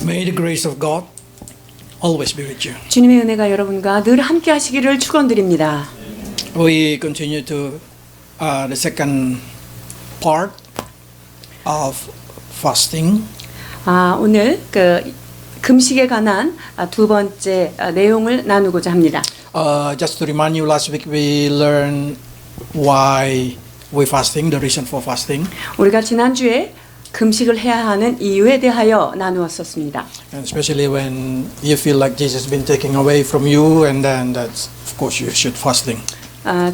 May the grace of God always be with you. 주님의 은혜가 여러분과 늘 함께 하시기를 축원드립니다. We continue to the second part of fasting. 오늘 금식에 관한 두 번째 내용을 나누고자 합니다. Just to remind you, last week we learned why we fasting, the reason for fasting. 우리가 지난주에 금식을 해야 하는 이유에 대하여 나누었었습니다. And especially when you feel like Jesus has been taken away from you, and then that's of course you should fasting.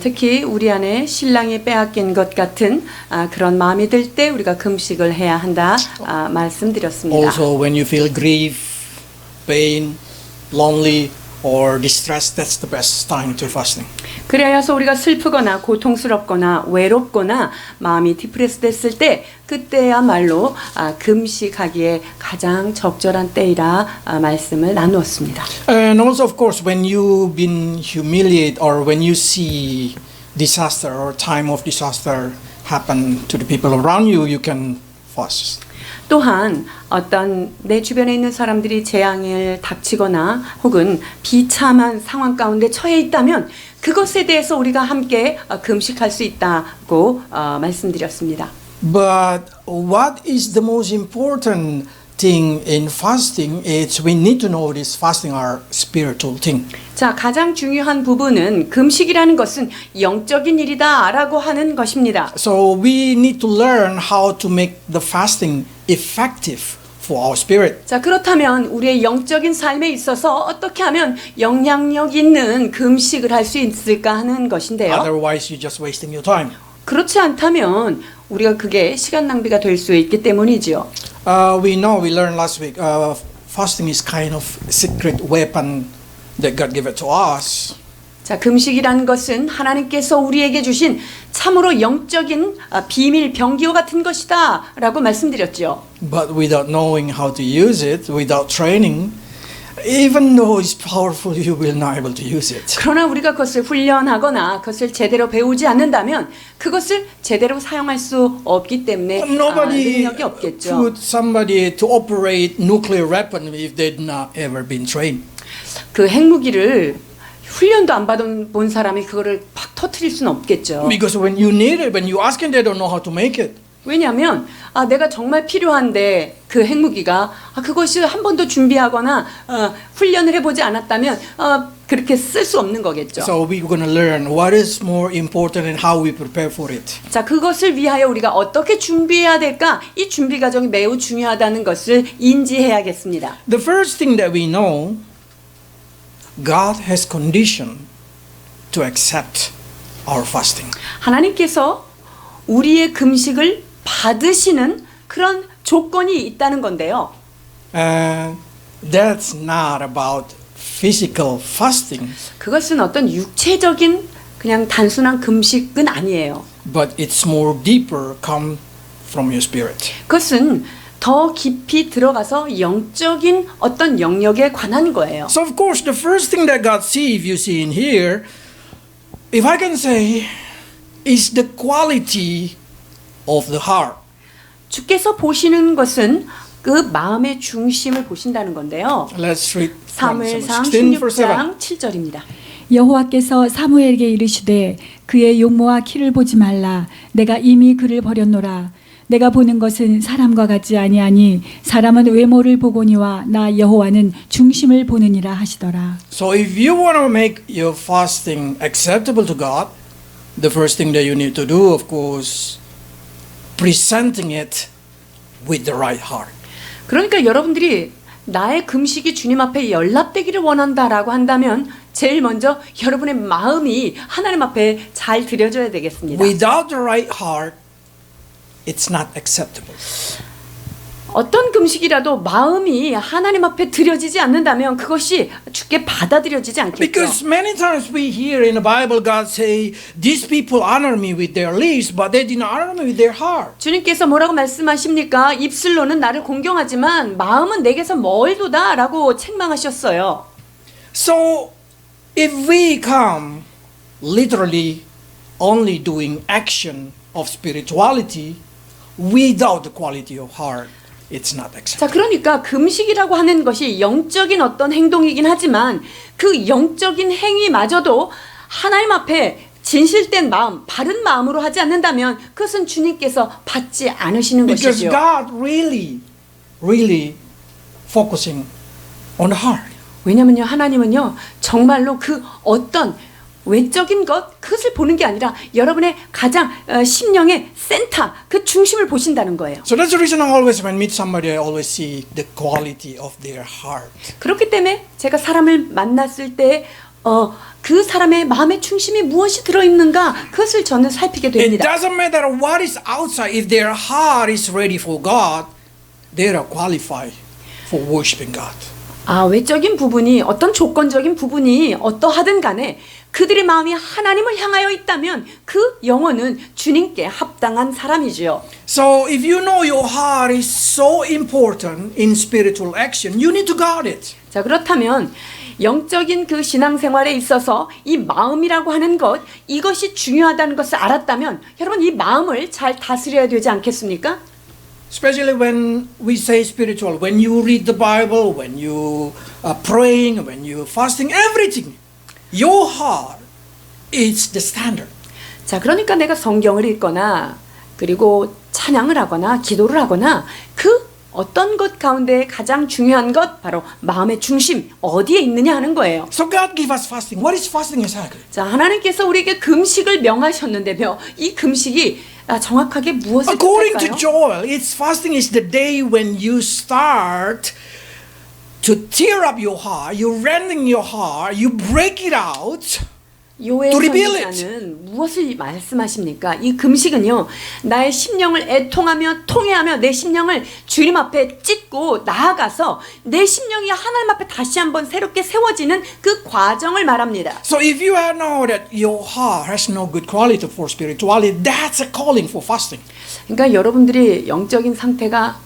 특히 우리 안에 신랑이 빼앗긴 것 같은 그런 마음이 들 때 우리가 금식을 해야 한다 말씀드렸습니다. Also, when you feel grief, pain, lonely, or distressed, that's the best time to fasting. 그래야서 우리가 슬프거나 고통스럽거나 외롭거나 마음이 디프레스 됐을 때 그때야말로 금식하기에 가장 적절한 때이라 말씀을 나누었습니다. And also, of course, when you've been humiliated or when you see disaster or time of disaster happen to the people around you, you can fast. 또한 어떤 내 주변에 있는 사람들이 재앙을 닥치거나 혹은 비참한 상황 가운데 처해 있다면 그것에 대해서 우리가 함께 금식할 수 있다고 말씀드렸습니다. But what is the most important thing in fasting is we need to know this fasting are spiritual thing. 자, 가장 중요한 부분은 금식이라는 것은 영적인 일이다라고 하는 것입니다. So we need to learn how to make the fasting effective for our spirit. 자, 그렇다면 우리의 영적인 삶에 있어서 어떻게 하면 영향력 있는 금식을 할 수 있을까 하는 것인데요. Otherwise, you're just wasting your time. 그렇지 않다면 우리가 그게 시간 낭비가 될 수 있기 때문이지요. We learned last week, fasting is kind of secret weapon that God gave it to us. 자, 금식이라는 것은 하나님께서 우리에게 주신 참으로 영적인 비밀 병기와 같은 것이다라고 말씀드렸죠. But without knowing how to use it, without training, even though it's powerful, you will not able to use it. 그러나 우리가 그것을 훈련하거나 그것을 제대로 배우지 않는다면 그것을 제대로 사용할 수 없기 때문에 Nobody 능력이 없겠죠. put somebody to operate nuclear weapon if they've not ever been trained. 그 핵무기를 훈련도 안 받은 본 사람이 그거를 팍 터뜨릴 수는 없겠죠. Because when you need it, when you ask them, they don't know how to make it. 왜냐하면 내가 정말 필요한데 그 핵무기가 그것이 한 번도 준비하거나 훈련을 해보지 않았다면 그렇게 쓸 수 없는 거겠죠. So we're going to learn what is more important and how we prepare for it. 자, 그것을 위하여 우리가 어떻게 준비해야 될까? 이 준비 과정이 매우 중요하다는 것을 인지해야겠습니다. The first thing that we know, God has conditioned to accept our fasting. 하나님께서 우리의 금식을 받으시는 그런 조건이 있다는 건데요. And that's not about physical fasting, 그것은 어떤 육체적인 그냥 단순한 금식은 아니에요. but it's more deeper come from your spirit. 그것은 더 깊이 들어가서 영적인 어떤 영역에 관한 거예요. So of course, the first thing that God sees, if you see in here, if I can say, is the quality of the heart. 주께서 보시는 것은 그 마음의 중심을 보신다는 건데요. Let's read 사무엘상 16 verse 7. 16장 7절입니다. 여호와께서 사무엘에게 이르시되 그의 용모와 키를 보지 말라. 내가 이미 그를 버렸노라. 내가 보는 것은 사람과 같지 아니하니 사람은 외모를 보거니와 나 여호와는 중심을 보느니라 하시더라. So if you want to make your fasting acceptable to God, the first thing that you need to do, of course, presenting it with the right heart. 그러니까 여러분들이 나의 금식이 주님 앞에 연락되기를 원한다라고 한다면 제일 먼저 여러분의 마음이 하나님 앞에 잘 드려져야 되겠습니다. Without the right heart, it's not acceptable. 어떤 금식이라도 마음이 하나님 앞에 드려지지 않는다면 그것이 주께 받아들여지지 않겠죠. Because many times we hear in the Bible God say, these people honor me with their lips, but they did not honor me with their heart. 주님께서 뭐라고 말씀하십니까? 입술로는 나를 공경하지만 마음은 내게서 멀도다라고 책망하셨어요. So if we come literally only doing action of spirituality without the quality of heart, it's not 자, acceptable. 그러니까 금식이라고 하는 것이 영적인 어떤 행동이긴 하지만 그 영적인 행위마저도 하나님 앞에 진실된 마음, 바른 마음으로 하지 않는다면 그것은 주님께서 받지 않으시는 Because 것이죠. God really focusing on the heart. 왜냐면요, 하나님은요, 정말로 그 어떤 외적인 것, 그것을 보는 게 아니라 여러분의 가장 심령의 센터, 그 중심을 보신다는 거예요. So that's the reason I always, when I meet somebody, I always see the quality of their heart. 그렇기 때문에 제가 사람을 만났을 때, 그 사람의 마음의 중심이 무엇이 들어있는가, 그것을 저는 살피게 It 됩니다. doesn't matter what is outside. If their heart is ready for God, they are qualified for worshiping God. 외적인 부분이, 어떤 조건적인 부분이 어떠하든 간에 그들의 마음이 하나님을 향하여 있다면 그 영혼은 주님께 합당한 사람이지요. So if you know your heart is so important in spiritual action, you need to guard it. 자, 그렇다면 영적인 그 신앙생활에 있어서 이 마음이라고 하는 것, 이것이 중요하다는 것을 알았다면 여러분 이 마음을 잘 다스려야 되지 않겠습니까? Especially when we say spiritual, when you read the Bible, when you are praying, when you fasting, everything, your heart is the standard. 자, 그러니까 내가 성경을 읽거나 그리고 찬양을 하거나 기도를 하거나 그 어떤 것 가운데 가장 중요한 것 바로 마음의 중심 어디에 있느냐 하는 거예요. So God give us fasting. What is fasting exactly? 자, 하나님께서 우리에게 금식을 명하셨는데요. 이 금식이 정확하게 무엇을 According to 뜻할까요? Joel, it's fasting is the day when you start to tear up your heart, you rending your heart, you break it out. 요엘 To reveal it. 선지자는 무엇을 말씀하십니까? 이 금식은요, 나의 심령을 애통하며 통회하며 내 심령을 주님 앞에 찢고 나아가서 내 심령이 하나님 앞에 다시 한번 새롭게 세워지는 그 과정을 말합니다. So if you know that your heart has no good quality for spirituality, that's a calling for fasting. 그러니까 여러분들이 영적인 상태가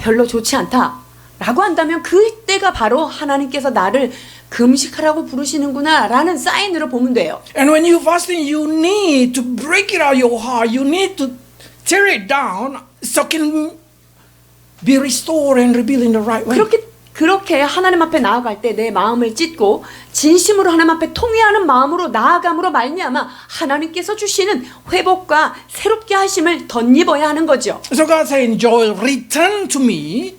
별로 좋지 않다라고 한다면 그때가 바로 하나님께서 나를 금식하라고 부르시는구나 라는 사인으로 보면 돼요. And when you fasting, you need to break it out your heart. You need to tear it down so it can be restored and rebuilt in the right way. 그렇게 하나님 앞에 나아갈 때 내 마음을 찢고 진심으로 하나님 앞에 통회하는 마음으로 나아감으로 말미암아 하나님께서 주시는 회복과 새롭게 하심을 덧입어야 하는 거죠. So God said in Joel, return to me,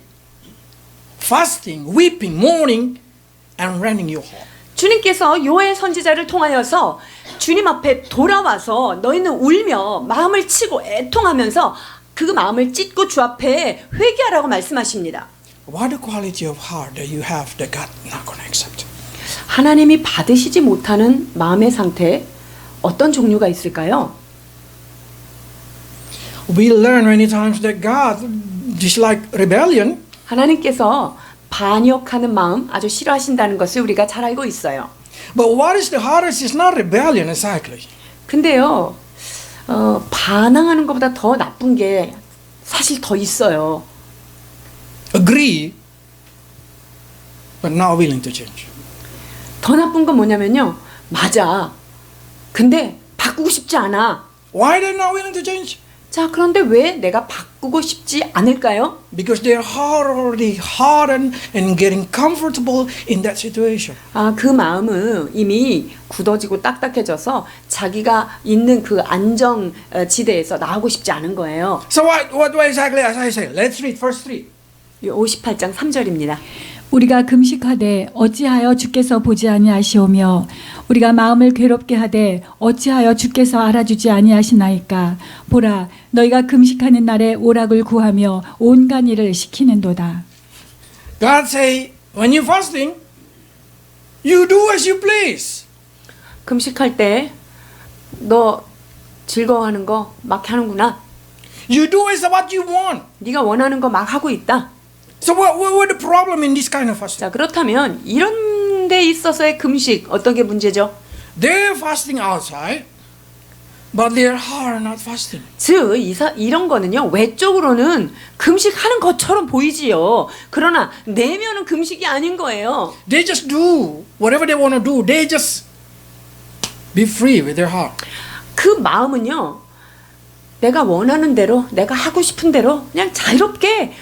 fasting, weeping, mourning, and rending your heart. 주님께서 요엘 선지자를 통하여서 주님 앞에 돌아와서 너희는 울며 마음을 치고 애통하면서 그 마음을 찢고 주 앞에 회개하라고 말씀하십니다. What the quality of heart that you have that God not going to accept? 하나님이 받으시지 못하는 마음의 상태 어떤 종류가 있을까요? We learn many times that God dislike rebellion. 하나님께서 반역하는 마음 아주 싫어하신다는 것을 우리가 잘 알고 있어요. But what is the hardest is not rebellion exactly. 근데요, 반항하는 것보다 더 나쁜 게 사실 더 있어요. Agree, but not willing to change. 더 나쁜 건 뭐냐면요, 맞아. 근데 바꾸고 싶지 않아. Why they're not willing to change? 자, 그런데 왜 내가 바꾸고 싶지 않을까요? Because their heart already hardened and getting comfortable in that situation. 그 마음은 이미 굳어지고 딱딱해져서 자기가 있는 그 안정 지대에서 나오고 싶지 않은 거예요. So what exactly as I say? Let's read verse 3. 58장 3절입니다. 우리가 금식하되 어찌하여 주께서 보지 아니하시오며 우리가 마음을 괴롭게 하되 어찌하여 주께서 알아주지 아니하시나이까. 보라, 너희가 금식하는 날에 오락을 구하며 온갖 일을 시키는도다. God say, when you're fasting, you do as you please. 금식할 때 너 즐거워하는 거 막 하는구나. You do as what you want. 네가 원하는 거 막 하고 있다. So what the problem in this kind of fasting? 자, 그렇다면 이런 데 있어서의 금식 어떤 게 문제죠? They're fasting outside, but their heart are not fasting. 즉 이런 거는요, 외적으로는 금식하는 것처럼 보이지요. 그러나 내면은 금식이 아닌 거예요. They just do whatever they want to do. They just be free with their heart. 그 마음은요, 내가 원하는 대로, 내가 하고 싶은 대로 그냥 자유롭게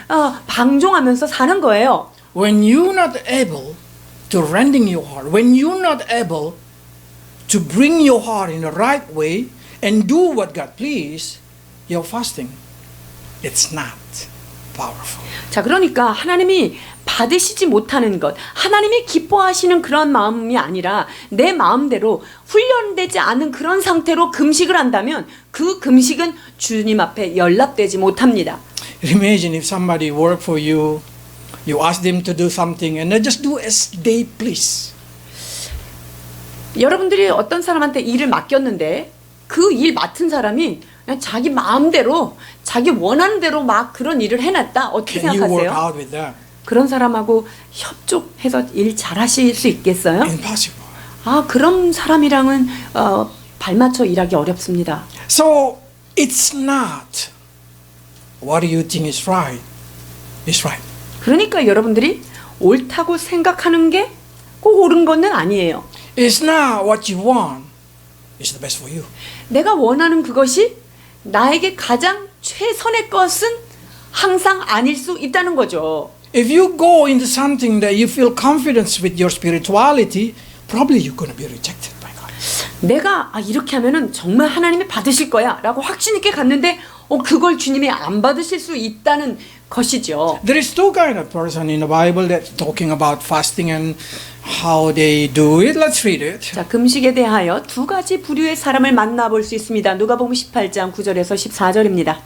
방종하면서 사는 거예요. When you're not able to rending your heart, when you're not able to bring your heart in the right way and do what God please, your fasting, it's not powerful. 자, 그러니까 하나님이 받으시지 못하는 것, 하나님이 기뻐하시는 그런 마음이 아니라 내 마음대로 훈련되지 않은 그런 상태로 금식을 한다면 그 금식은 주님 앞에 연락되지 못합니다. Imagine if somebody work for you, you ask them to do something and they just do as they please. 여러분들이 어떤 사람한테 일을 맡겼는데 그 일 맡은 사람이 그냥 자기 마음대로 자기 원하는 대로 막 그런 일을 해놨다. 어떻게 Can you work 생각하세요? out with that? 그런 사람하고 협족해서 일 잘하실 수 있겠어요? Impossible. 아, 그런 사람이랑은 발맞춰 일하기 어렵습니다. So it's not what you think is right. It's right. 그러니까 여러분들이 옳다고 생각하는 게 꼭 옳은 것은 아니에요. It's not what you want. It's the best for you. 내가 원하는 그것이 나에게 가장 최선의 것은 항상 아닐 수 있다는 거죠. If you go into something that you feel confidence with your spirituality, probably you're going to be rejected by God. 내가 이렇게 하면은 정말 하나님이 받으실 거야 라고 확신 있게 갔는데 그걸 주님이 안 받으실 수 있다는 것이죠. There is two kind of person in the Bible that's talking about fasting and how they do it. Let's read it. 자, 금식에 대하여 두 가지 부류의 사람을 만나볼 수 있습니다. 누가복음 18장 9절에서 14절입니다.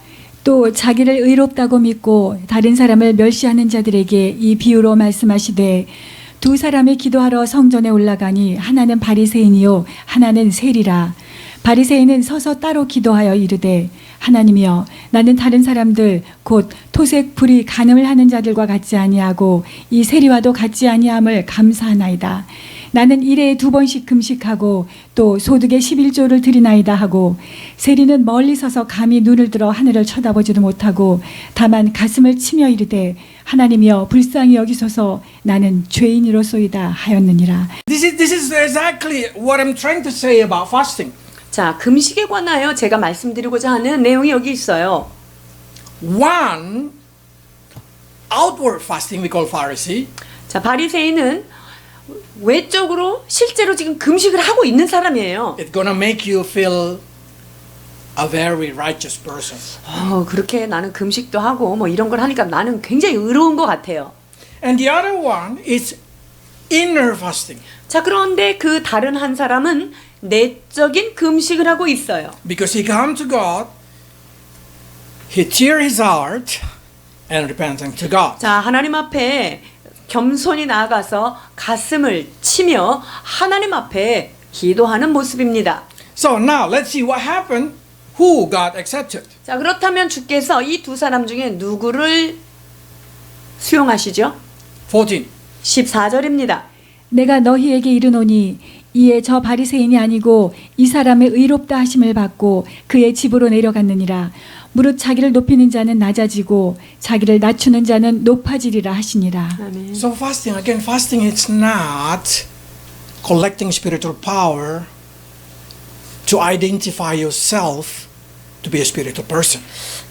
또 자기를 의롭다고 믿고 다른 사람을 멸시하는 자들에게 이 비유로 말씀하시되 두 사람이 기도하러 성전에 올라가니 하나는 바리새인이요 하나는 세리라. 바리새인은 서서 따로 기도하여 이르되 하나님이여 나는 다른 사람들 곧 토색 불이 간음을 하는 자들과 같지 아니하고 이 세리와도 같지 아니함을 감사하나이다. 나는 일에 2번씩 금식하고 또 소득의 11조를 드리나이다 하고 세리는 멀리 서서 감히 눈을 들어 하늘을 쳐다보지도 못하고 다만 가슴을 치며 이르되 하나님이여 불쌍히 여기소서 나는 죄인이로소이다 하였느니라. This is exactly what I'm trying to say about fasting. 자, 금식에 관하여 제가 말씀드리고자 하는 내용이 여기 있어요. One, outward fasting we call Pharisee. 자, 바리새인은 외적으로 실제로 지금 금식을 하고 있는 사람이에요. It's gonna make you feel a very righteous person. 그렇게 나는 금식도 하고 뭐 이런 걸 하니까 나는 굉장히 의로운 것 같아요. And the other one is inner fasting. 자, 그런데 그 다른 한 사람은 내적인 금식을 하고 있어요. Because he come to God, he tear his heart and repenting to God. 자, 하나님 앞에 겸손히 나아가서 가슴을 치며 하나님 앞에 기도하는 모습입니다. So now let's see what happened. Who God accepted? 자, 그렇다면 주께서 이 두 사람 중에 누구를 수용하시죠? 14. 14절입니다. 내가 너희에게 이르노니 이에 저 바리새인이 아니고 이 사람의 의롭다 하심을 받고 그의 집으로 내려갔느니라. 무릇 자기를 높이는 자는 낮아지고 자기를 낮추는 자는 높아지리라 하시니라. 아멘. So fasting, again, fasting is not collecting spiritual power to identify yourself to be a spiritual person.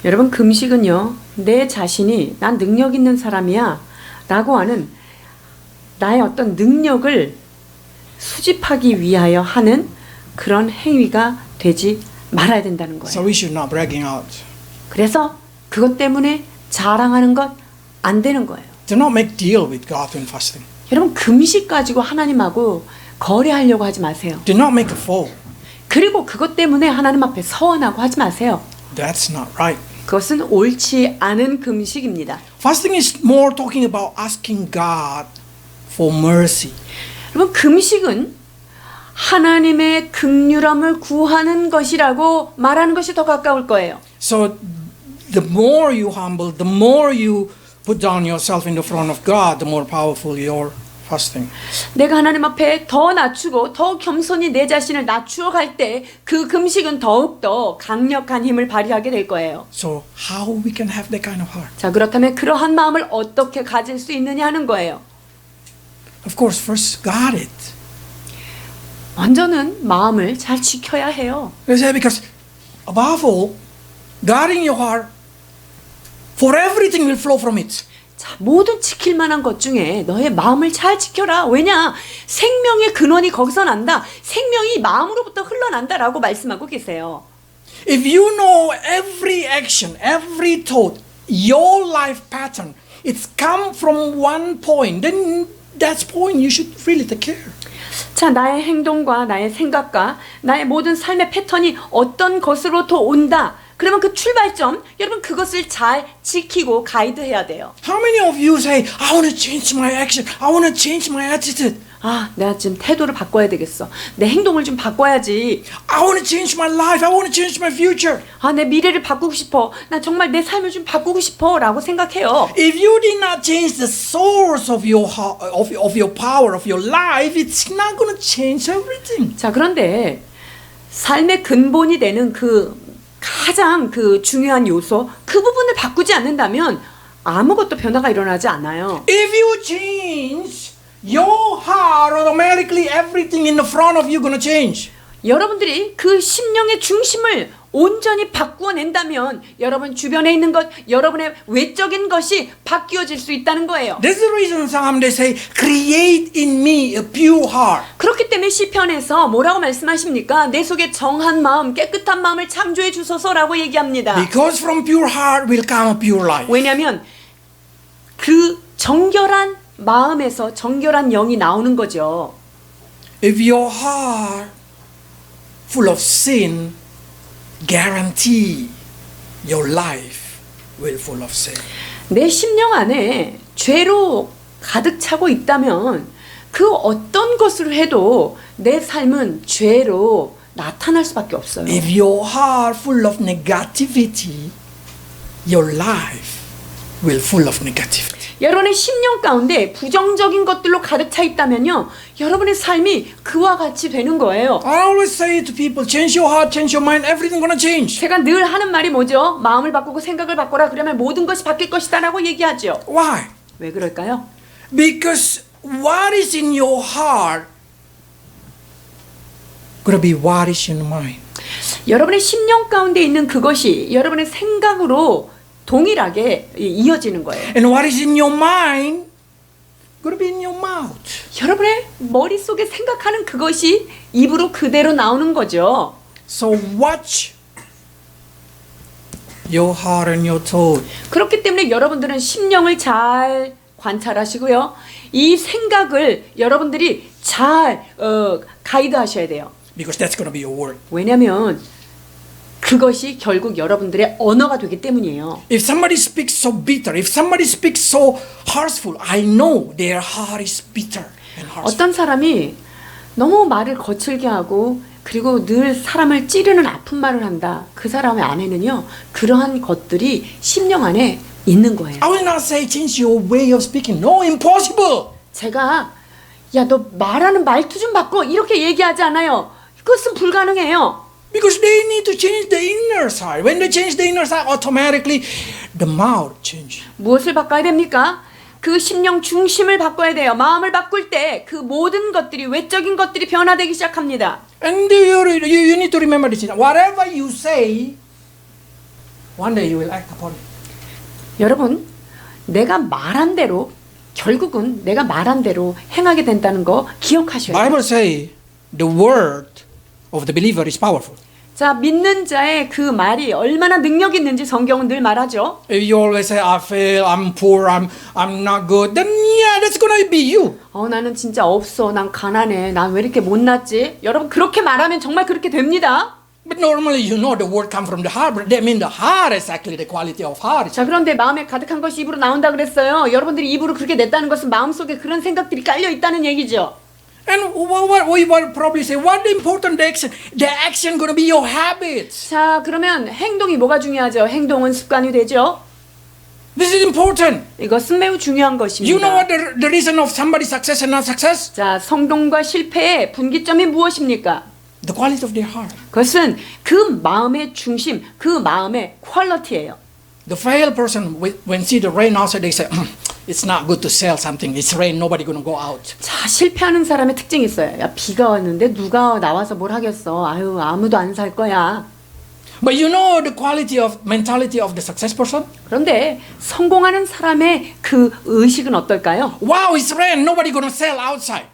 여러분, 금식은요, 내 자신이 난 능력 있는 사람이야 라고 하는 나의 어떤 능력을 수집하기 위하여 하는 그런 행위가 되지 말아야 된다는 거예요. So we should not bragging out. 그래서 그것 때문에 자랑하는 것 안 되는 거예요. Do not make deal with God when fasting. 여러분, 금식 가지고 하나님하고 거래하려고 하지 마세요. Do not make a fool. 그리고 그것 때문에 하나님 앞에 서원하고 하지 마세요. That's not right. 그것은 옳지 않은 금식입니다. Fasting is more talking about asking God for mercy. 여러분, 금식은 하나님의 긍휼함을 구하는 것이라고 말하는 것이 더 가까울 거예요. So the more you humble, the more you put down yourself in the front of God, the more powerful your fasting. 내가 하나님 앞에 더 낮추고 더 겸손히 내 자신을 낮추어 갈 때 그 금식은 더욱더 강력한 힘을 발휘하게 될 거예요. So how we can have that kind of heart? 자, 그렇다면 그러한 마음을 어떻게 가질 수 있느냐 하는 거예요. Of course, first got it. 먼저는 마음을 잘 지켜야 해요. They say because above all, guarding your heart, for everything will flow from it. 자, 모든 지킬 만한 것 중에 너의 마음을 잘 지켜라. 왜냐? 생명의 근원이 거기서 난다. 생명이 마음으로부터 흘러난다라고 말씀하고 계세요. If you know every action, every thought, your life pattern, it's come from one point, then that point you should really take care. 자, 나의 행동과 나의 생각과 나의 모든 삶의 패턴이 어떤 것으로부터 온다. 그러면 그 출발점, 여러분 그것을 잘 지키고 가이드해야 돼요. How many of you say, I want to change my action, I want to change my attitude, 아, 내가 지금 태도를 바꿔야 되겠어. 내 행동을 좀 바꿔야지. I want to change my life, I want to change my future. 아, 내 미래를 바꾸고 싶어. 나 정말 내 삶을 좀 바꾸고 싶어. 라고 생각해요. If you did not change the source of your of your power, of your life, it's not going to change everything. 자, 그런데 삶의 근본이 되는 그 가장 그 중요한 요소, 그 부분을 바꾸지 않는다면 아무것도 변화가 일어나지 않아요. If you change your heart, automatically everything in the front of you going to change. 여러분들이 그 심령의 중심을 온전히 바꾸어낸다면 여러분 주변에 있는 것, 여러분의 외적인 것이 바뀌어질 수 있다는 거예요. That's the reason some they say, create in me a pure heart. 그렇기 때문에 시편에서 뭐라고 말씀하십니까? 내 속에 정한 마음, 깨끗한 마음을 창조해 주소서라고 얘기합니다. Because from pure heart will come a pure life. 왜냐하면 그 정결한 마음에서 정결한 영이 나오는 거죠. If your heart full of sin, guarantee your life will full of sin. 내 심령 안에 죄로 가득 차고 있다면 그 어떤 것을 해도 내 삶은 죄로 나타날 수밖에 없어요. If your heart full of negativity, your life will full of negativity. 여러분의 심령 가운데 부정적인 것들로 가득 차 있다면요, 여러분의 삶이 그와 같이 되는 거예요. I always say to people, change your heart, change your mind, everything gonna change. 제가 늘 하는 말이 뭐죠? 마음을 바꾸고 생각을 바꿔라. 그러면 모든 것이 바뀔 것이다라고 얘기하죠. Why? 왜 그럴까요? Because what is in your heart gonna be what is in your mind. 여러분의 심령 가운데 있는 그것이 여러분의 생각으로 동일하게 이어지는 거예요. And what is in your mind gonna be in your mouth. 여러분의 머릿속에 생각하는 그것이 입으로 그대로 나오는 거죠. So watch your heart and your thought. 그렇기 때문에 여러분들은 심령을 잘 관찰하시고요. 이 생각을 여러분들이 잘 가이드하셔야 돼요. Because that's gonna be your word. 왜냐하면 그것이 결국 여러분들의 언어가 되기 때문이에요. If somebody speaks so bitter, if somebody speaks so harshful, I know their heart is bitter and harshful. 어떤 사람이 너무 말을 거칠게 하고 그리고 늘 사람을 찌르는 아픈 말을 한다. 그 사람의 안에는요, 그러한 것들이 심령 안에 있는 거예요. I will not say change your way of speaking. No, impossible. 제가 야, 너 말하는 말투 좀 바꿔 이렇게 얘기하지 않아요. 그것은 불가능해요. Because they need to change the inner side. When they change the inner side, automatically the mouth changes. 무엇을 바꿔야 됩니까? 그 심령 중심을 바꿔야 돼요. 마음을 바꿀 때 그 모든 것들이, 외적인 것들이 변화되기 시작합니다. And you need to remember this. Whatever you say, one day you will act upon it. 여러분, 내가 말한 대로 결국은 내가 말한 대로 행하게 된다는 거 기억하셔야 돼요. Bible say the word of the believer is powerful. 자, 믿는 자의 그 말이 얼마나 능력 있는지 성경은 늘 말하죠. If you always say I fail, I'm poor, I'm not good, then yeah, that's gonna be you. 나는 진짜 없어. 난 가난해. 난 왜 이렇게 못났지? 여러분, 그렇게 말하면 정말 그렇게 됩니다. But normally you know the word comes from the heart, but that means the heart is actually the quality of heart. 자, 그런데 마음에 가득한 것이 입으로 나온다 그랬어요. 여러분들이 입으로 그렇게 냈다는 것은 마음속에 그런 생각들이 깔려 있다는 얘기죠. And what we will probably say, what the important action? The action gonna be your habits. 자, 그러면 행동이 뭐가 중요하죠? 행동은 습관이 되죠. This is important. 이것은 매우 중요한 것입니다. You know what the reason of somebody's success and not success? 자, 성공과 실패의 분기점이 무엇입니까? The quality of their heart. 그것은 그 마음의 중심, 그 마음의 퀄리티예요. The failed person, when see the rain outside, they say, it's not good to sell something. It's rain, nobody gonna go out. 자, 실패하는 사람의 특징이 있어요. 야, 비가 왔는데 누가 나와서 뭘 하겠어. 아유, 아무도 안 살 거야. But you know the quality of mentality of the success person? 그런데 성공하는 사람의 그 의식은 어떨까요? Wow, it's rain. Nobody gonna sell outside.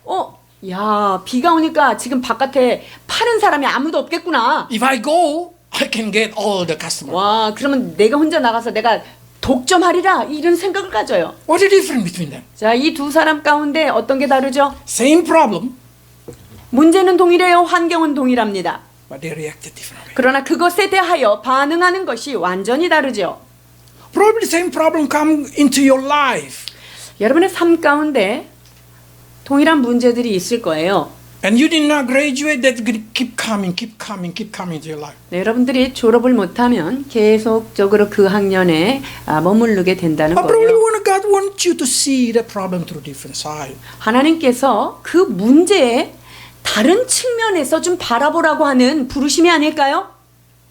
야, 비가 오니까 지금 바깥에 파는 사람이 아무도 없겠구나. If I go, I can get all the customers. 와, 그러면 내가 혼자 나가서 내가 독점하리라 이런 생각을 가져요. What's the difference between them? 자, 이 두 사람 가운데 어떤 게 다르죠? Same problem, 문제는 동일해요. 환경은 동일합니다. but they reacted differently. 그러나 그것에 대하여 반응하는 것이 완전히 다르죠. Probably the same problem come into your life, 여러분의 삶 가운데 동일한 문제들이 있을 거예요. and you did not graduate. That keep coming into your life. 네, 여러분들이 졸업을 못하면 계속적으로 그 학년에 머무르게 된다는 But probably 거예요. when God wants you to see the problem through different side. 하나님께서 그 문제의 다른 측면에서 좀 바라보라고 하는 부르심이 아닐까요?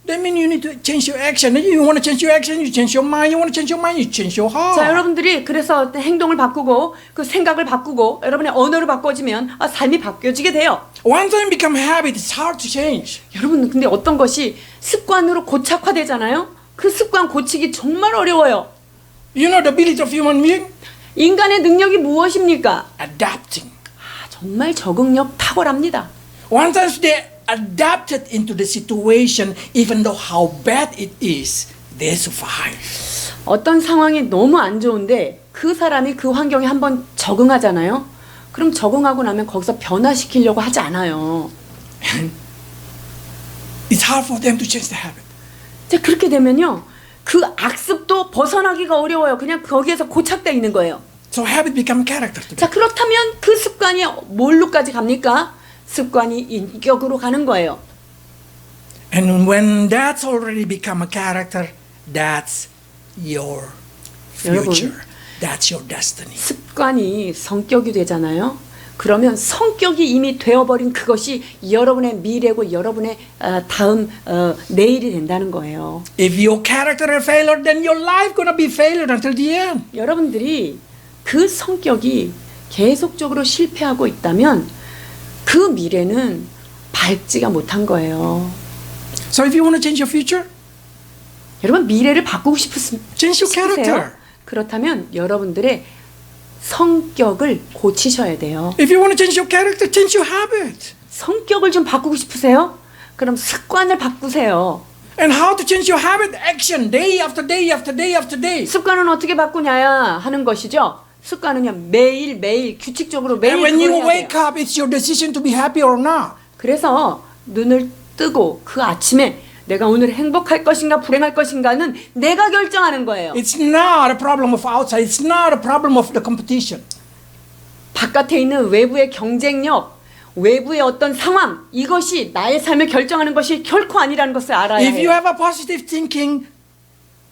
That means you need to change your action. You want to change your action, you change your mind. You want to change your mind, you change your heart. 자, 여러분들이 그래서 행동을 바꾸고 그 생각을 바꾸고 여러분의 언어를 바꿔주면 삶이 바뀌어지게 돼요. One time become habit, it's hard to change. 여러분 근데 어떤 것이 습관으로 고착화되잖아요. 그 습관 고치기 정말 어려워요. You know the ability of human being? 인간의 능력이 무엇입니까? Adapting. 정말 적응력 탁월합니다. One time they adapted into the situation, even though how bad it is, they survive. 어떤 상황이 너무 안 좋은데 그 사람이 그 환경에 한번 적응하잖아요. 그럼 적응하고 나면 거기서 변화시키려고 하지 않아요. It's hard for them to change the habit. 자, 그렇게 되면요. 그 악습도 벗어나기가 어려워요. 그냥 거기에서 고착되어 있는 거예요. So habit become character to them. 자, 그렇다면 그 습관이 뭘로까지 갑니까? 습관이 인격으로 가는 거예요. And when that's already become a character, that's your future. That's your destiny. 습관이 성격이 되잖아요. 그러면 성격이 이미 되어버린 그것이 여러분의 미래고 여러분의 다음 내일이 된다는 거예요. If your character is failure, then your life gonna be failure until the end. 여러분들이 그 성격이 계속적으로 실패하고 있다면 그 미래는 밝지가 못한 거예요. So if you want to change your future, 여러분 미래를 바꾸고 싶으세요? change your character. 그렇다면 여러분들의 성격을 고치셔야 돼요. If you want to change your character, change your habit. 성격을 좀 바꾸고 싶으세요? 그럼 습관을 바꾸세요. And how to change your habit? Action, day after day after day after day. 습관은 어떻게 바꾸냐 하는 것이죠. 습관은요 매일 규칙적으로 매일 And when you 그걸 해야 wake 돼요. up, it's your decision to be happy or not. 그래서 눈을 뜨고 그 아침에 내가 오늘 행복할 것인가 불행할 것인가는 내가 결정하는 거예요. It's not a problem of outside. It's not a problem of the competition. 바깥에 있는 외부의 경쟁력, 외부의 어떤 상황, 이것이 나의 삶을 결정하는 것이 결코 아니라는 것을 알아야 If you 해요. have a positive thinking,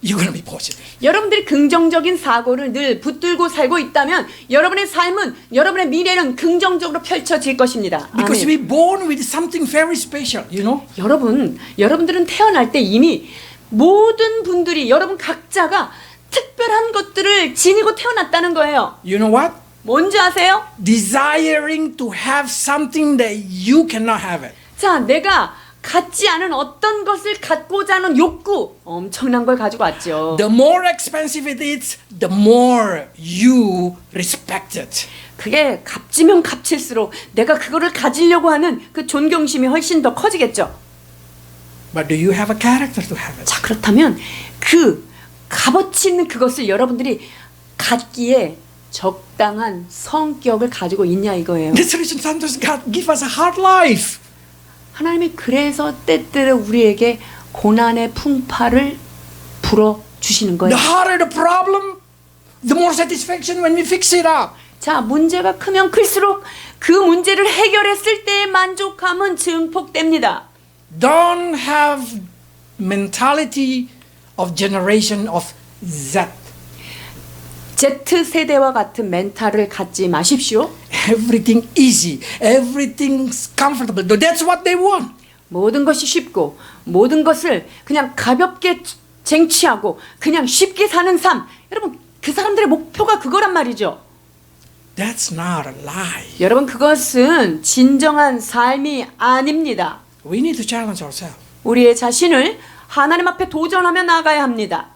you're going to be positive. 여러분들이 긍정적인 사고를 늘 붙들고 살고 있다면 여러분의 삶은, 여러분의 미래는 긍정적으로 펼쳐질 것입니다. Because 아멘. we're born with something very special, you know? 여러분들은 태어날 때 이미 모든 분들이, 여러분 각자가 특별한 것들을 지니고 태어났다는 거예요. You know what? 뭔지 아세요? Desiring to have something that you cannot have it. 자, 내가 갖지 않은 어떤 것을 갖고자 하는 욕구, 엄청난 걸 가지고 왔죠. The more expensive it is, the more you respect it. 그게 값지면 값일수록 내가 그거를 가지려고 하는 그 존경심이 훨씬 더 커지겠죠. But do you have a character to have it? 자, 그렇다면 그 값어치 있는 그것을 여러분들이 갖기에 적당한 성격을 가지고 있냐 이거예요. That's the reason sometimes God give us a hard life. 하나님이 그래서 때때로 우리에게 고난의 풍파를 불어주시는 거예요. The harder the problem, the more satisfaction when we fix it up. 자, 문제가 크면 클수록 그 문제를 해결했을 때의 만족감은 증폭됩니다. Don't have mentality of generation of Z. Z세대와 같은 멘탈을 갖지 마십시오. Everything easy, everything's comfortable. That's what they want. 모든 것이 쉽고 모든 것을 그냥 가볍게 쟁취하고 그냥 쉽게 사는 삶. 여러분 그 사람들의 목표가 그거란 말이죠. That's not a lie. 여러분 그것은 진정한 삶이 아닙니다. We need to challenge ourselves. 우리의 자신을 하나님 앞에 도전하며 나가야 합니다.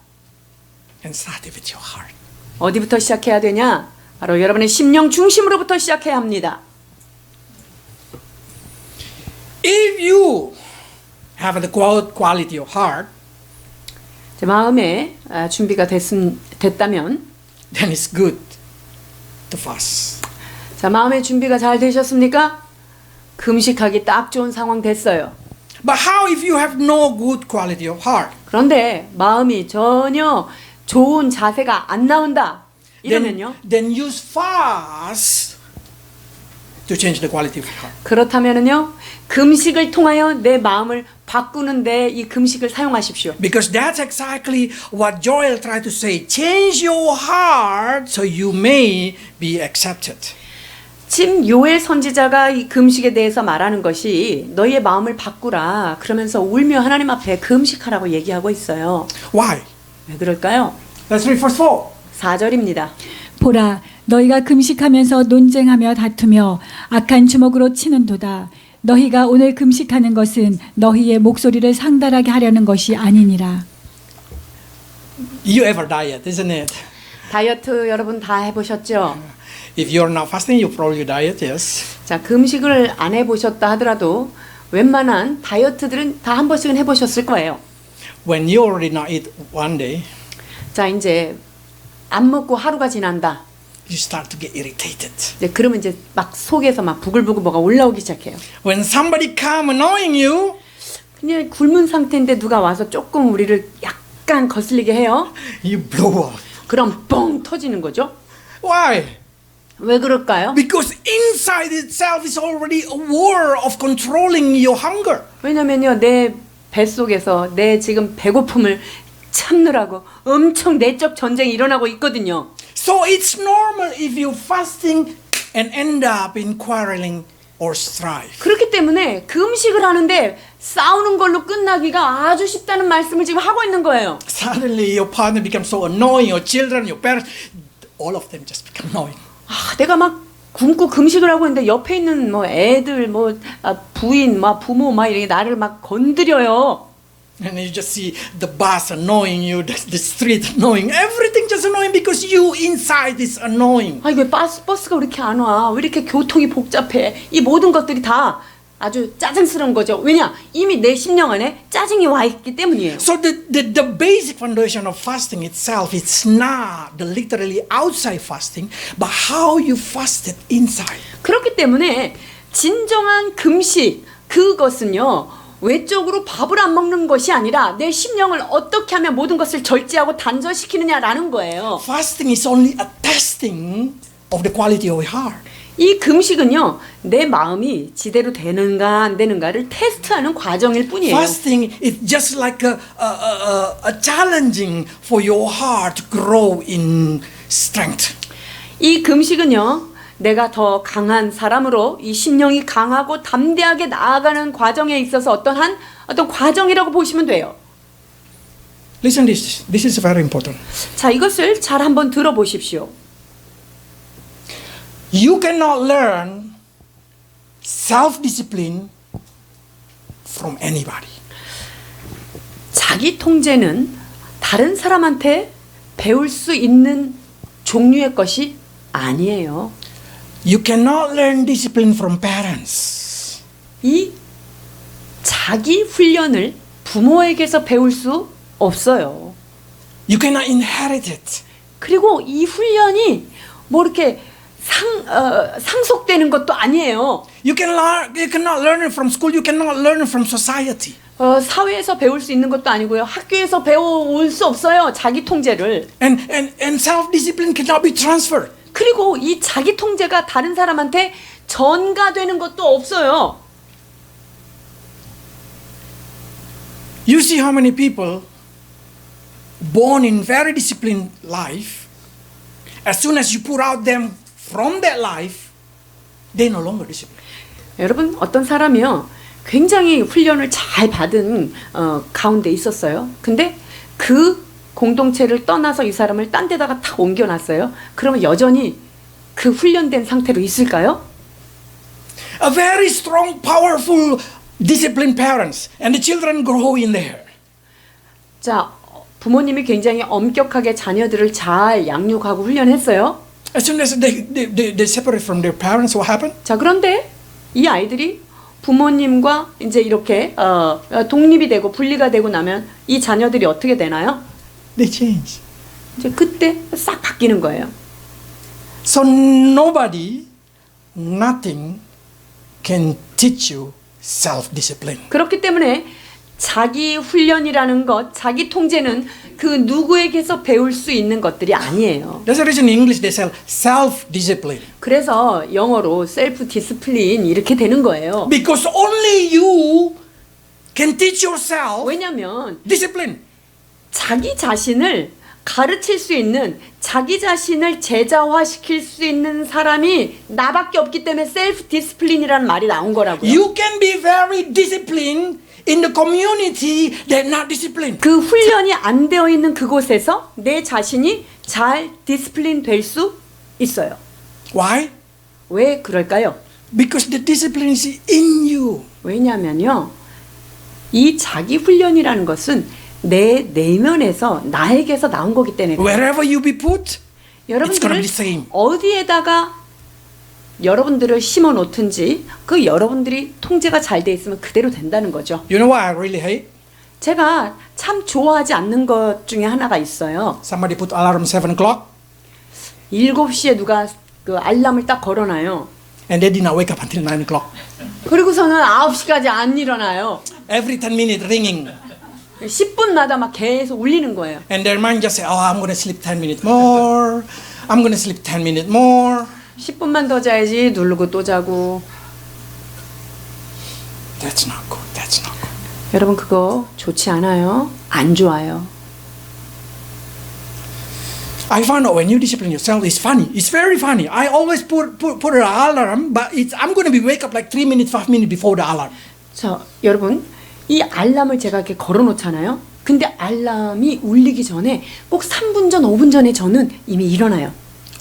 And start it with your heart. 어디부터 시작해야 되냐? 바로 여러분의 심령 중심으로부터 시작해야 합니다. If you have the quality of heart, 제 마음에 준비가 됐다면, then it's good to fast. 자, 마음의 준비가 잘 되셨습니까? 금식하기 딱 좋은 상황 됐어요. But how if you have no good quality of heart? 그런데 마음이 전혀 좋은 자세가 안 나온다. 이러면요. Then use fast to change the quality of heart. 그렇다면은요. 금식을 통하여 내 마음을 바꾸는데 이 금식을 사용하십시오. Because that's exactly what Joel tried to say. Change your heart so you may be accepted. 지금 요엘 선지자가 이 금식에 대해서 말하는 것이 너희의 마음을 바꾸라. 그러면서 울며 하나님 앞에 금식하라고 얘기하고 있어요. Why? 왜 그럴까요? Let's read verse 4. 4절입니다. 보라, 너희가 금식하면서 논쟁하며 다투며 악한 주먹으로 치는도다. 너희가 오늘 금식하는 것은 너희의 목소리를 상달하게 하려는 것이 아니니라. You ever diet, isn't it? 다이어트 여러분 다 해보셨죠? If you're not fasting, you probably diet, yes. 자, 금식을 안 해보셨다 하더라도 웬만한 다이어트들은 다 한 번씩은 해보셨을 거예요. When you already not eat one day, 자, 이제 안 먹고 하루가 지난다. you start to get irritated. 이제 그러면 이제 막 속에서 막 부글부글 뭐가 올라오기 시작해요. When somebody come annoying you, 그냥 굶은 상태인데 누가 와서 조금 우리를 약간 거슬리게 해요. you blow up. 그럼 뻥 터지는 거죠. Why? 왜 그럴까요? Because inside itself is already a war of controlling your hunger. 왜냐면요, 내 뱃속에서 내 지금 배고픔을 참느라고 엄청 내적 전쟁이 일어나고 있거든요. So it's normal if you're fasting and end up in quarreling or strife. 그렇기 때문에 금식을 하는데 싸우는 걸로 끝나기가 아주 쉽다는 말씀을 지금 하고 있는 거예요. Suddenly your partner becomes so annoying, your children, your parents, all of them just become annoying. 아, 내가 막 굶고 금식을 하고 있는데 옆에 있는 뭐 애들, 부인, 부모 이렇게 나를 막 건드려요. And you just see the bus annoying you, the street annoying, everything just annoying because you inside is annoying. 아, 왜 버스가 왜 이렇게 안 와? 왜 이렇게 교통이 복잡해? 이 모든 것들이 다 아주 짜증스러운 거죠. 왜냐? 이미 내 심령 안에 짜증이 와 있기 때문이에요. So the basic foundation of fasting itself, it's not the literally outside fasting, but how you fasted inside. 그렇기 때문에 진정한 금식, 그것은요, 외적으로 밥을 안 먹는 것이 아니라 내 심령을 어떻게 하면 모든 것을 절제하고 단절시키느냐라는 거예요. Fasting is only a testing of the quality of your heart. 이 금식은요, 내 마음이 지대로 되는가 안 되는가를 테스트하는 과정일 뿐이에요. Fasting is just like a challenging for your heart to grow in strength. 이 금식은요, 내가 더 강한 사람으로 이 심령이 강하고 담대하게 나아가는 과정에 있어서 어떤 과정이라고 보시면 돼요. Listen this is very important. 자, 이것을 잘 한번 들어보십시오. You cannot learn self-discipline from anybody. 자기 통제는 다른 사람한테 배울 수 있는 종류의 것이 아니에요. You cannot learn discipline from parents. 이 자기 훈련을 부모에게서 배울 수 없어요. You cannot inherit it. 그리고 이 훈련이 뭐 이렇게 상속되는 것도 아니에요. You cannot learn it from school. You cannot learn it from society. 사회에서 배울 수 있는 것도 아니고요. 학교에서 배워올 수 없어요. 자기 통제를. And self-discipline cannot be transferred. 그리고 이 자기 통제가 다른 사람한테 전가되는 것도 없어요. You see how many people born in very disciplined life, as soon as you put out them from that life, they no longer disciplined. 여러분, 어떤 사람이요, 굉장히 훈련을 잘 받은 가운데 있었어요. 근데 그 공동체를 떠나서 이 사람을 딴 데다가 탁 옮겨놨어요. 그러면 여전히 그 훈련된 상태로 있을까요? A very strong, powerful, disciplined parents, and the children grow in there. 자, 부모님이 굉장히 엄격하게 자녀들을 잘 양육하고 훈련했어요. As soon as they separate from their parents, what happened? 자, 그런데 이 아이들이 부모님과 이제 이렇게 독립이 되고 분리가 되고 나면 이 자녀들이 어떻게 되나요? They change. 이제 그때 싹 바뀌는 거예요. So nobody, nothing can teach you self-discipline. 그렇기 때문에 자기 훈련이라는 것, 자기 통제는 그 누구에게서 배울 수 있는 것들이 아니에요. That's the reason in English they say self-discipline. 그래서 영어로 셀프 디스플린 이렇게 되는 거예요. Because only you can teach yourself 왜냐면 discipline. 자기 자신을 가르칠 수 있는, 자기 자신을 제자화시킬 수 있는 사람이 나밖에 없기 때문에 셀프 디스플린이라는 말이 나온 거라고요. You can be very disciplined in the community that not disciplined. 그 훈련이 안 되어 있는 그곳에서 내 자신이 잘 디스플린 될 수 있어요. Why? 왜 그럴까요? Because the discipline is in you. 왜냐면요, 이 자기 훈련이라는 것은 내 내면에서 나에게서 나온 거기 때문에 Wherever you be put, it's gonna 여러분들을 be the same. 어디에다가 여러분들을 심어 놓든지 그 여러분들이 통제가 잘 돼 있으면 그대로 된다는 거죠. You know what I really hate? 제가 참 좋아하지 않는 것 중에 하나가 있어요. Somebody put alarm 7 o'clock 7시에 누가 그 알람을 딱 걸어놔요. and they did not wake up until 9 o'clock. 그리고서는 9시까지 안 일어나요. Every 10 minutes ringing. 10분마다 막 계속 울리는 거예요. And their mind just say, oh, I'm going to sleep 10 minutes more. I'm going to sleep 10 minutes more. 10분만 더 자야지 누르고 또 자고. That's not good. That's not good. 여러분 그거 좋지 않아요. 안 좋아요. I found out when you discipline yourself, it's funny. It's very funny. I always put an alarm, but I'm going to be wake up like 3 minutes, 5 minutes before the alarm. 자, 여러분 이 알람을 제가 이렇게 걸어 놓잖아요. 근데 알람이 울리기 전에 꼭 3분 전, 5분 전에 저는 이미 일어나요.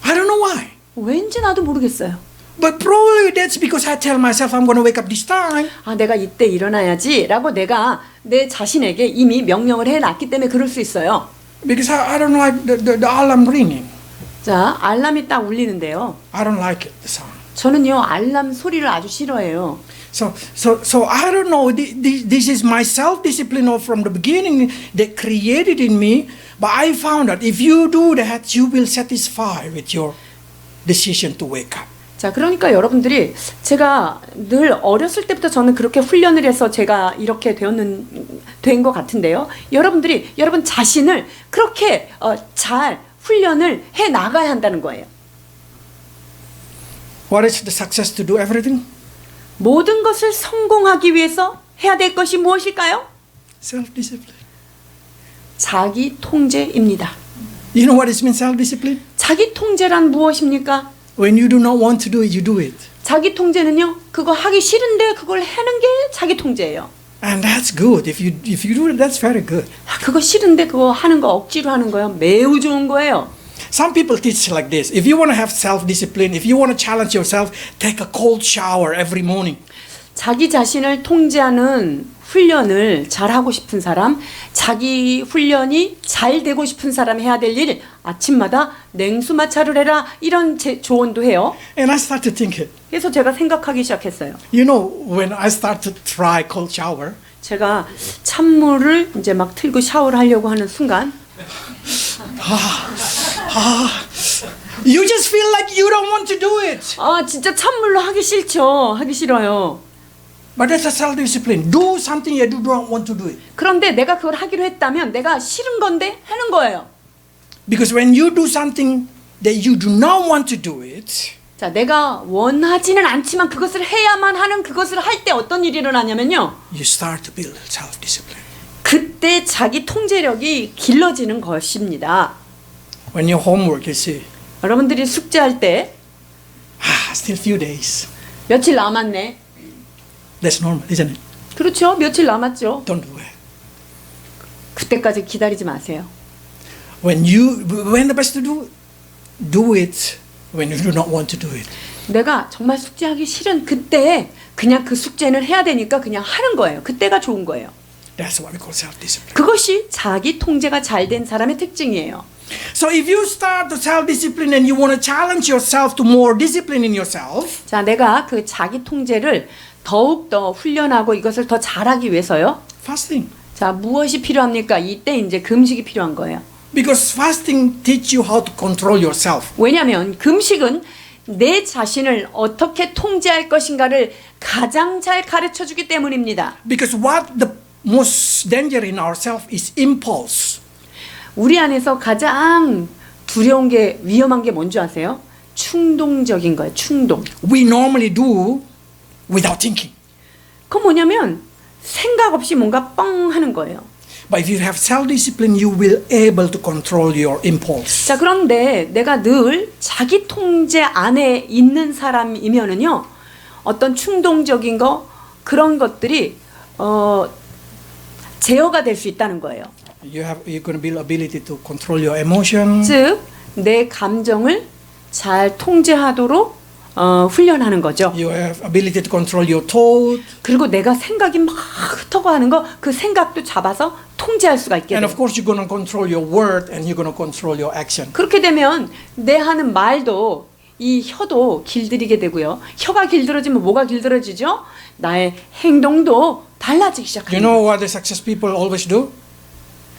I don't know why. 왠지 나도 모르겠어요. But probably that's because I tell myself I'm going to wake up this time. 아, 내가 이때 일어나야지 라고 내가 내 자신에게 이미 명령을 해놨기 때문에 그럴 수 있어요. Because I don't like the alarm ringing. 자, 알람이 딱 울리는데요. I don't like it, the sound. 저는요 알람 소리를 아주 싫어해요. So I don't know. This is my self-discipline from the beginning that created in me. But I found that if you do that, you will satisfy with your decision to wake up. 자, 그러니까 여러분들이 제가 늘 어렸을 때부터 저는 그렇게 훈련을 해서 제가 이렇게 된 것 같은데요. 여러분들이 여러분 자신을 그렇게 잘 훈련을 해 나가야 한다는 거예요. What is the success to do everything? 모든 것을 성공하기 위해서 해야 될 것이 무엇일까요? Self-discipline. 자기 통제입니다. You know what it means, self-discipline? 자기 통제란 무엇입니까? When you do not want to do it, you do it. 자기 통제는요, 그거 하기 싫은데 그걸 하는 게 자기 통제예요. And that's good. If you do it, that's very good. 아, 그거 싫은데 그거 하는 거 억지로 하는 거요. 매우 좋은 거예요. Some people teach like this. If you want to have self-discipline, if you want to challenge yourself, take a cold shower every morning. 자기 자신을 통제하는 훈련을 잘 하고 싶은 사람, 자기 훈련이 잘 되고 싶은 사람이 해야 될 일, 아침마다 냉수 마찰을 해라, 이런 조언도 해요. And I start to think it. 그래서 제가 생각하기 시작했어요. You know, when I start to try cold shower, 제가 찬물을 이제 막 틀고 샤워를 하려고 하는 순간 you just feel like you don't want to do it. 아, 진짜 찬물로 하기 싫죠. 하기 싫어요. But that's a self-discipline. Do something you do not want to do it. 그런데 내가 그걸 하기로 했다면 내가 싫은 건데 하는 거예요. Because when you do something that you do not want to do it, 자, 내가 원하지는 않지만 그것을 해야만 하는 그것을 할 때 어떤 일이 일어나냐면요. you start to build self-discipline. 그때 자기 통제력이 길러지는 것입니다. When your homework, you see, 여러분들이 숙제할 때 still few days. 며칠 남았네. That's normal, isn't it? 그렇죠. 며칠 남았죠. Don't do it. 그때까지 기다리지 마세요. When the best to do it when you do not want to do it. 내가 정말 숙제하기 싫은 그때 그냥 그 숙제는 해야 되니까 그냥 하는 거예요. 그때가 좋은 거예요. That's what we call self-discipline. 그것이 자기 통제가 잘 된 사람의 특징이에요. So if you start to self-discipline and you want to challenge yourself to more discipline in yourself, 자, 내가 그 자기 통제를 더욱 더 훈련하고 이것을 더 잘하기 위해서요. fasting. 자, 무엇이 필요합니까? 이때 이제 금식이 필요한 거예요. Because fasting teach you how to control yourself. 왜냐하면 금식은 내 자신을 어떻게 통제할 것인가를 가장 잘 가르쳐 주기 때문입니다. Because what the most danger in ourselves is impulse. 우리 안에서 가장 두려운 게 위험한 게 뭔지 아세요? 충동적인 거예요. 충동. We normally do without thinking. 그건 뭐냐면 생각 없이 뭔가 뻥 하는 거예요. But if you have self-discipline, you will able to control your impulse. 자, 그런데 내가 늘 자기 통제 안에 있는 사람이면은요, 어떤 충동적인 거 그런 것들이 제어가 될 수 있다는 거예요. You're going to build ability to control your emotion. 즉, 내 감정을 잘 통제하도록 훈련하는 거죠. You have ability to control your thought. 그리고 내가 생각이 막 흩어고 하는 거 그 생각도 잡아서 통제할 수가 있게 And 돼요. of course, you're going to control your word and you're going to control your action. 그렇게 되면 내 하는 말도 이 혀도 길들이게 되고요. 혀가 길들어지면 뭐가 길들어지죠? 나의 행동도 달라지기 You 시작합니다. know what the success people always do?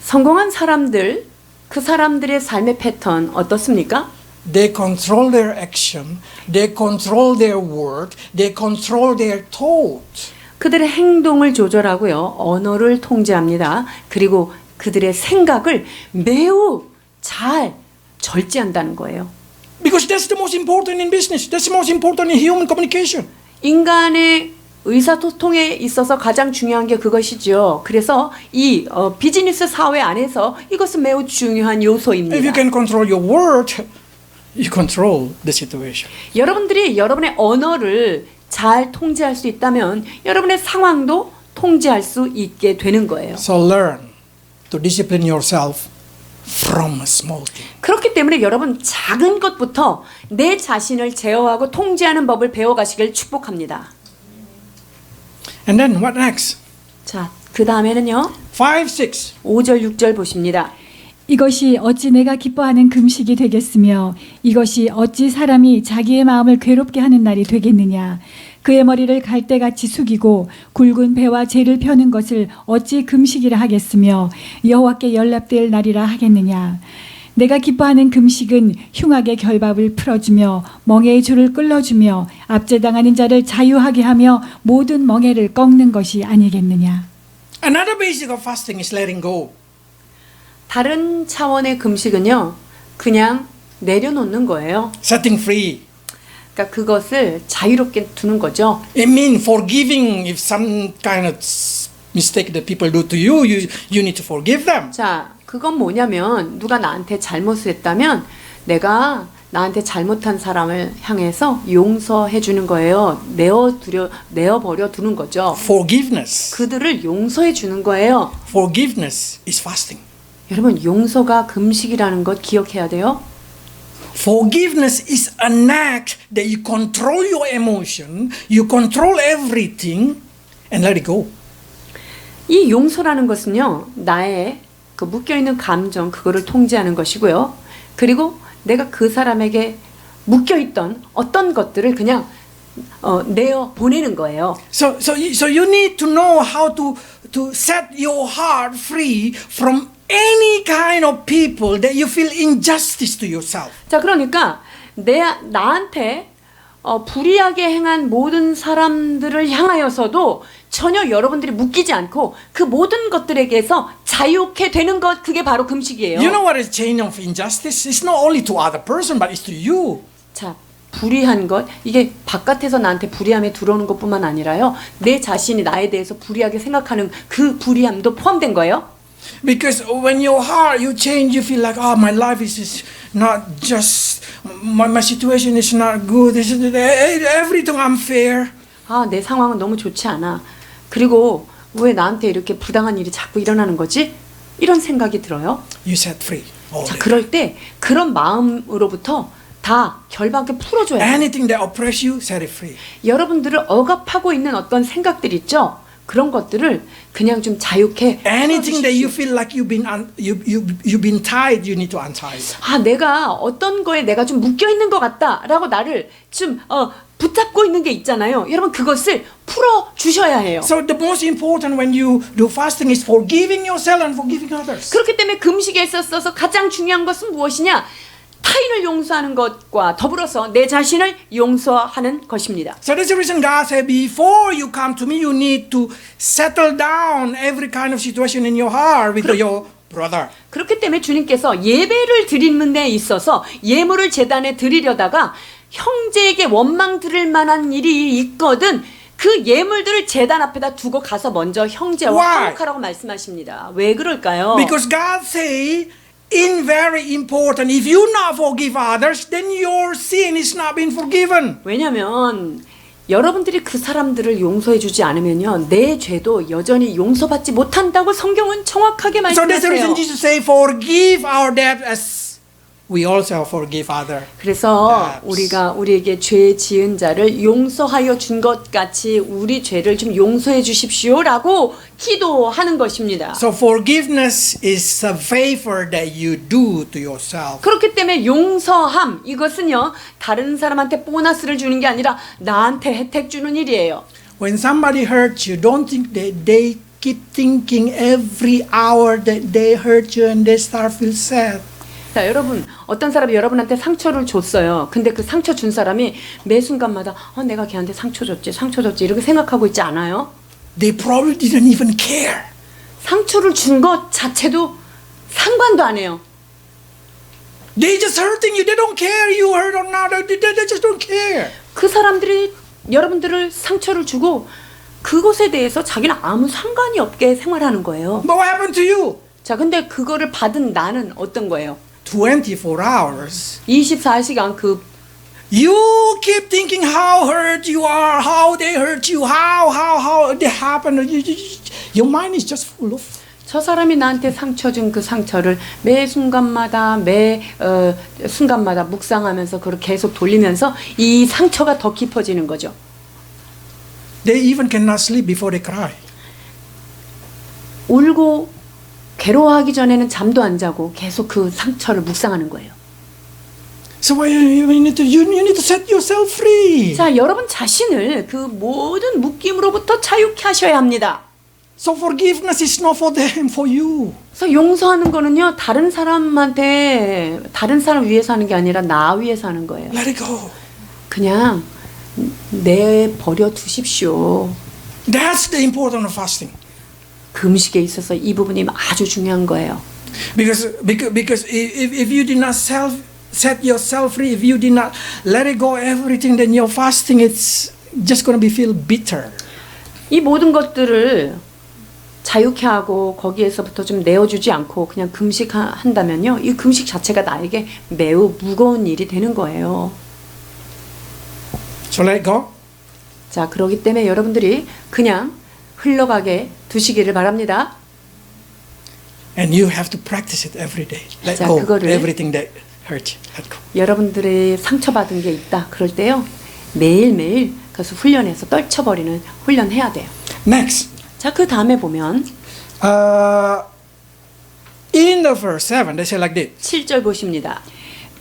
성공한 사람들, 그 사람들의 삶의 패턴 어떻습니까? They control their action, they control their word, they control their thought. 그들의 행동을 조절하고요. 언어를 통제합니다. 그리고 그들의 생각을 매우 잘 절제한다는 거예요. Because that's the most important in business. That's the most important in human communication. 인간의 의사소통에 있어서 가장 중요한 게 그것이죠. 그래서 이 비즈니스 사회 안에서 이것은 매우 중요한 If you 요소입니다. can control your word, you control the situation. 여러분들이 여러분의 언어를 잘 통제할 수 있다면 여러분의 상황도 통제할 수 있게 되는 거예요. So learn to discipline yourself from a small thing. 그렇기 때문에 여러분 작은 것부터 내 자신을 제어하고 통제하는 법을 배워가시길 축복합니다. And then what next? 자, 그 다음에는요. 5, 6. 5절, 6절 보십니다. 이것이 어찌 내가 기뻐하는 금식이 되겠으며 이것이 어찌 사람이 자기의 마음을 괴롭게 하는 날이 되겠느냐. 그의 머리를 갈대같이 숙이고 굵은 배와 재를 펴는 것을 어찌 금식이라 하겠으며 여호와께 연락될 날이라 하겠느냐. 내가 기뻐하는 금식은 흉악의 결박을 풀어주며 멍에의 줄을 끌어주며 압제당하는 자를 자유하게 하며 모든 멍에를 꺾는 것이 아니겠느냐. Another basic of fasting is letting go. 다른 차원의 금식은요. 그냥 내려놓는 거예요. Setting free. 그러니까 그것을 자유롭게 두는 거죠. It means forgiving if some kind of mistake that people do to you, you need to forgive them. 자, 그건 뭐냐면 누가 나한테 잘못을 했다면 내가 나한테 잘못한 사람을 향해서 용서해 주는 거예요. 내어버려 두는 거죠. Forgiveness. 그들을 용서해 주는 거예요. Forgiveness is fasting. 여러분, 용서가 금식이라는 것 기억해야 돼요. Forgiveness is an act that you control your emotion, you control everything, and let it go. 이 용서라는 것은요, 나의 그 묶여있는 감정, 그거를 통제하는 것이고요. 그리고 내가 그 사람에게 묶여있던 어떤 것들을 그냥 내어 보내는 거예요. So you need to know how to set your heart free from any kind of people that you feel injustice to yourself. 자, 그러니까 나한테 불의하게 행한 모든 사람들을 향하여서도 전혀 여러분들이 묶이지 않고 그 모든 것들에게서 자유케 되는 것, 그게 바로 금식이에요. You know what is chain of injustice? It's not only to other person, but it's to you. 자, 불의한 것, 이게 바깥에서 나한테 불의함이 들어오는 것뿐만 아니라요, 내 자신이 나에 대해서 불의하게 생각하는 그 불의함도 포함된 거예요. Because when your heart, you change, you feel like, oh, my life is not just, my situation is not good, everything unfair. 아, 내 상황은 너무 좋지 않아. 그리고 왜 나한테 이렇게 부당한 일이 자꾸 일어나는 거지? 이런 생각이 들어요. You set free. 자, 그럴 때 그런 마음으로부터 다 결박에 풀어줘야 돼요. Anything that oppress you, set it free. 여러분들을 억압하고 있는 어떤 생각들 있죠? 그런 것들을 그냥 좀 자유케 Anything that you 풀어주십시오. feel like you've been tied, you need to untie it. 아, 내가 어떤 거에 내가 좀 묶여 있는 것 같다라고 나를 좀 붙잡고 있는 게 있잖아요. 여러분 그것을 풀어 주셔야 해요. So the most important when you do fasting is forgiving yourself and forgiving others. 그렇기 때문에 금식에 있어서 가장 중요한 것은 무엇이냐? 타인을 용서하는 것과 더불어서 내 자신을 용서하는 것입니다. So that's the reason God said, before you come to me, you need to settle down every kind of situation in your heart with your brother. 그렇기 때문에 주님께서 예배를 드리는 데 있어서 예물을 제단에 드리려다가 형제에게 원망 들을 만한 일이 있거든 그 예물들을 제단 앞에다 두고 가서 먼저 형제와 Why? 화목하라고 말씀하십니다. 왜 그럴까요? Because God say, in very important, if you not forgive others, then your sin is not being forgiven. 왜냐면 여러분들이 그 사람들을 용서해 주지 않으면요 내 죄도 여전히 용서받지 못한다고 성경은 정확하게 So that's the reason 말씀하세요. Jesus say, forgive our debt as we also forgive others. 그래서 Debts. 우리가 우리에게 죄 지은 자를 용서하여 준 것 같이 우리 죄를 좀 용서해 주십시오라고 기도하는 것입니다. So forgiveness is a favor that you do to yourself. 그렇기 때문에 용서함 이것은요 다른 사람한테 보너스를 주는 게 아니라 나한테 혜택 주는 일이에요. When somebody hurts you, don't think that they keep thinking every hour that they hurt you and they start feel sad. 자, 여러분 어떤 사람이 여러분한테 상처를 줬어요. 근데 그 상처 준 사람이 매 순간마다 내가 걔한테 상처 줬지 이렇게 생각하고 있지 않아요? They probably didn't even care. 상처를 준 것 자체도 상관도 안 해요. They just hurting you. They don't care you hurt or not. They just don't care. 그 사람들이 여러분들을 상처를 주고 그것에 대해서 자기는 아무 상관이 없게 생활하는 거예요. But what happened to you? 자, 근데 그거를 받은 나는 어떤 거예요? 24 hours. 24시간 그 You keep thinking how hurt you are, how they hurt you, how they happen. Your mind is just full of. 저 사람이 나한테 상처 준 그 상처를 매 순간마다 순간마다 묵상하면서 그걸 계속 돌리면서 이 상처가 더 깊어지는 거죠. They even cannot sleep before they cry. 울고 괴로워하기 전에는 잠도 안 자고 계속 그 상처를 묵상하는 거예요. So you need to set yourself free. 자, 여러분 자신을 그 모든 묶임으로부터 자유케 하셔야 합니다. So forgiveness is not for them, for you. 그래서 용서하는 거는요 다른 사람 위해서 하는 게 아니라 나 위해서 하는 거예요. Let it go. 그냥 내버려 두십시오. That's the importance of fasting. 금식에 있어서 이 부분이 아주 중요한 거예요. Because if you did not set yourself free, if you did not let it go everything, then your fasting it's just going to be feel bitter. 이 모든 것들을 자유케 하고 거기에서부터 좀 내어주지 않고 그냥 금식한다면요 이 금식 자체가 나에게 매우 무거운 일이 되는 거예요. So let it go. 자, 그렇기 때문에 여러분들이 그냥 흘러가게 두시기를 바랍니다. And you have to practice it every day. Let 자, go 그거를 everything that hurt you. Let go. 여러분들의 상처받은 게 있다. 그럴 때요. 매일매일 그래서 훈련해서 떨쳐버리는 훈련해야 돼요. Next. 자, 그 다음에 보면 In the verse 7, they say like this. 7절 보십니다.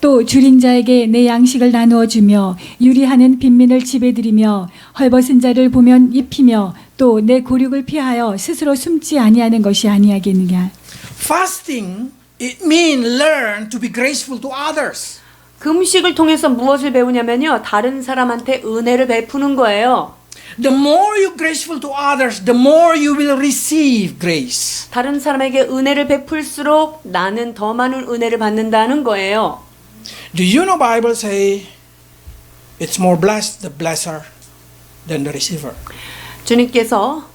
또 줄인 자에게 내 양식을 나누어 주며 유리하는 빈민을 집에 들이며 헐벗은 자를 보면 입히며 또 내 고륙을 피하여 스스로 숨지 아니하는 것이 아니하겠느냐. Fasting, it means learn to be graceful to others. 금식을 통해서 무엇을 배우냐면요. 다른 사람한테 은혜를 베푸는 거예요. The more you're graceful to others, the more you will receive grace. 다른 사람에게 은혜를 베풀수록 나는 더 많은 은혜를 받는다는 거예요. Do you know Bible say it's more blessed the blesser than the receiver? 주님께서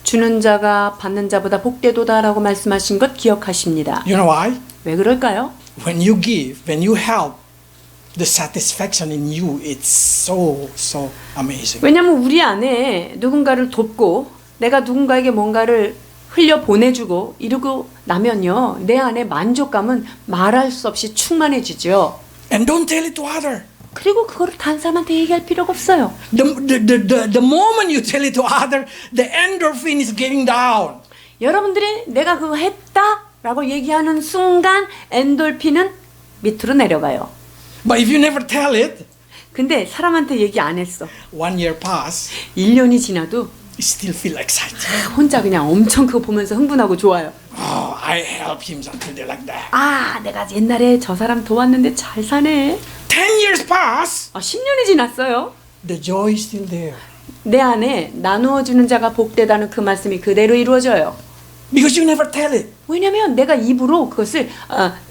주는 자가 받는 자보다 복되도다라고 말씀하신 것 기억하십니다. You know why? 왜 그럴까요? When you give, when you help, the satisfaction in you, it's so amazing. 왜냐하면 우리 안에 누군가를 돕고 내가 누군가에게 뭔가를 흘려 보내주고 이러고 나면요 내 안에 만족감은 말할 수 없이 충만해지죠. And don't tell it to others. 그리고 그거를 다른 사람한테 얘기할 필요가 없어요. The moment you tell it to other, the endorphin is getting down. 여러분들이 내가 그거 했다라고 얘기하는 순간 엔돌핀은 밑으로 내려가요. But if you never tell it, 근데 사람한테 얘기 안 했어. 1 year pass, 1년이 지나도 you still feel excited. 혼자 그냥 엄청 그거 보면서 흥분하고 좋아요. Oh, I helped him until they like that. 아, 내가 옛날에 저 사람 도왔는데 잘 사네. 10 years pass, 10년이 지났어요. the joy is still there. 내 안에 나누어 주는 자가 복되다는 그 말씀이 그대로 이루어져요. Because you never tell it. 왜냐면 내가 입으로 그것을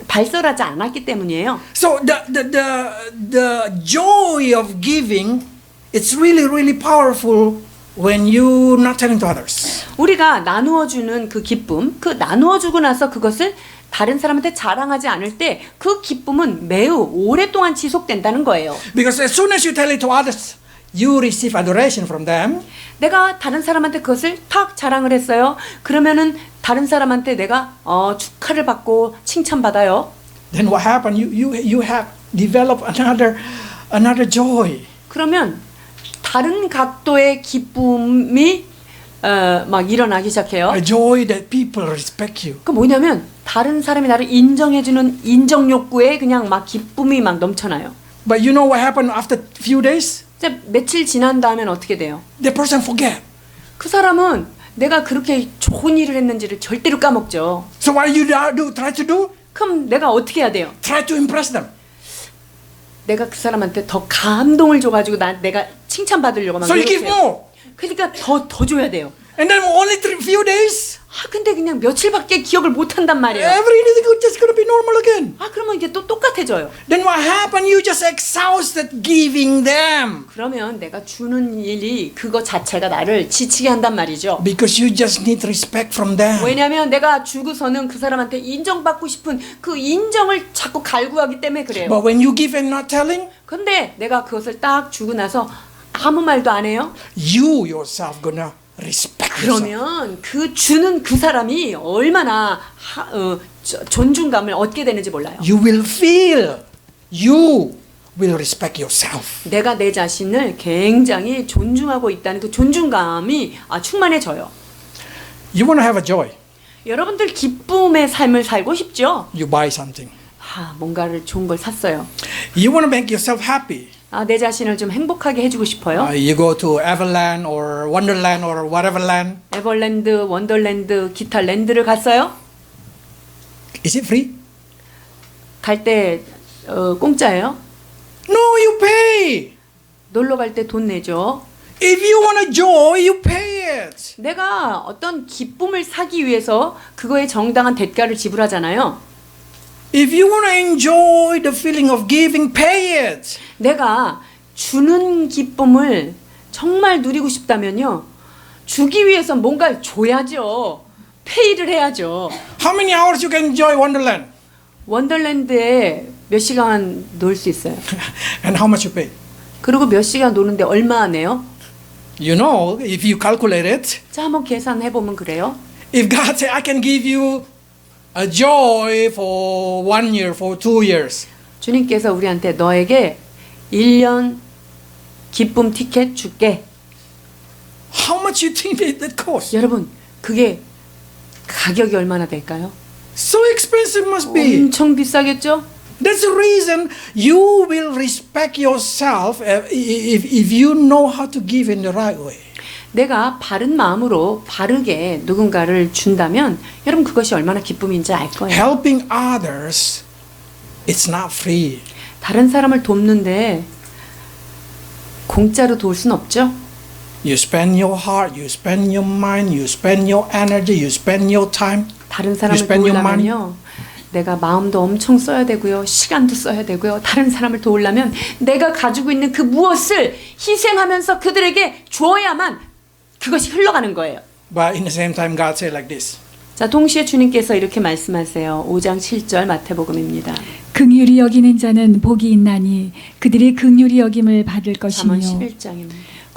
발설하지 않았기 때문이에요. So the joy of giving, it's really powerful when you not telling to others. 우리가 나누어 주는 그 기쁨, 그 나누어 주고 나서 그것을 다른 사람한테 자랑하지 않을 때 그 기쁨은 매우 오랫동안 지속된다는 거예요. Because as soon as you tell it to others, you receive adoration from them. 내가 다른 사람한테 그것을 탁 자랑을 했어요. 그러면은 다른 사람한테 내가 축하를 받고 칭찬받아요. Then what happened? You have developed another joy. 그러면 다른 각도의 기쁨이 막 일어나기 시작해요. A joy that people respect you. 그 뭐냐면 다른 사람이 나를 인정해주는 인정 욕구에 그냥 막 기쁨이 막 넘쳐나요. But you know what happened after few days? 이제 며칠 지난 다음엔 어떻게 돼요? The person forget. 그 사람은 내가 그렇게 좋은 일을 했는지를 절대로 까먹죠. So what you try to do? 그럼 내가 어떻게 해야 돼요? Try to impress them. 내가 그 사람한테 더 감동을 줘가지고 내가 칭찬받으려고 막 So you give 노력해요. more. 그러니까 더 줘야 돼요. And then only few days, 근데 그냥 며칠밖에 기억을 못 한단 말이에요. everything is just going to be normal again. 그러면 이게 또 똑같아져요. Then what happened? You just exhausted giving them. 그러면 내가 주는 일이 그거 자체가 나를 지치게 한단 말이죠. Because you just need respect from them. 왜냐하면 내가 주고서는 그 사람한테 인정받고 싶은 그 인정을 자꾸 갈구하기 때문에 그래요. But when you give and not telling, 근데 내가 그것을 딱 주고 나서 아무 말도 안 해요. you yourself gonna respect yourself. 그러면 그 주는 그 사람이 얼마나 존중감을 얻게 되는지 몰라요. You will feel you will respect yourself. 내가 내 자신을 굉장히 존중하고 있다는 그 존중감이 충만해져요. You want to have a joy. 여러분들 기쁨의 삶을 살고 싶죠? You buy something. 뭔가를 좋은 걸 샀어요. You want to make yourself happy. 내 자신을 좀 행복하게 해주고 싶어요. You go to Everland or Wonderland or whatever land. 에버랜드, 원더랜드, 기타 랜드를 갔어요. Is it free? 갈 때 공짜예요. No, you pay. 놀러 갈 때 돈 내죠. If you want a joy, you pay it. 내가 어떤 기쁨을 사기 위해서 그거에 정당한 대가를 지불하잖아요. If you want to enjoy the feeling of giving, pay it. 내가 주는 기쁨을 정말 누리고 싶다면요. 주기 위해서 뭔가를 줘야죠. 페이를 해야죠. How many hours you can enjoy Wonderland? 원더랜드에 몇 시간 놀 수 있어요. And how much you pay? 그리고 몇 시간 노는데 얼마 내요? You know, if you calculate it, 자, 한번 계산해 보면 그래요. if God say, I can give you a joy for 1 year, for 2 years. 주님께서 우리한테 너에게 1년 기쁨 티켓 줄게. How much you think that costs? 여러분, 그게 가격이 얼마나 될까요? So expensive must be. 엄청 비싸겠죠? That's the reason you will respect yourself if you know how to give in the right way. 내가 바른 마음으로 바르게 누군가를 준다면 여러분 그것이 얼마나 기쁨인지 알 거예요. Helping others, it's not free. 다른 사람을 돕는데 공짜로 도울 순 없죠. You spend your heart, you spend your mind, you spend your energy, you spend your time. 다른 사람을 spend your money. 도우려면요. 내가 마음도 엄청 써야 되고요. 시간도 써야 되고요. 다른 사람을 도우려면 내가 가지고 있는 그 무엇을 희생하면서 그들에게 주어야만 그것이 흘러가는 거예요. But in the same time, God said like this. 자, 동시에 주님께서 이렇게 말씀하세요. 5장 7절 마태복음입니다. 긍휼히 여기는 자는 복이 있나니 그들이 긍휼히 여김을 받을 잠언 것이며 11장입니다.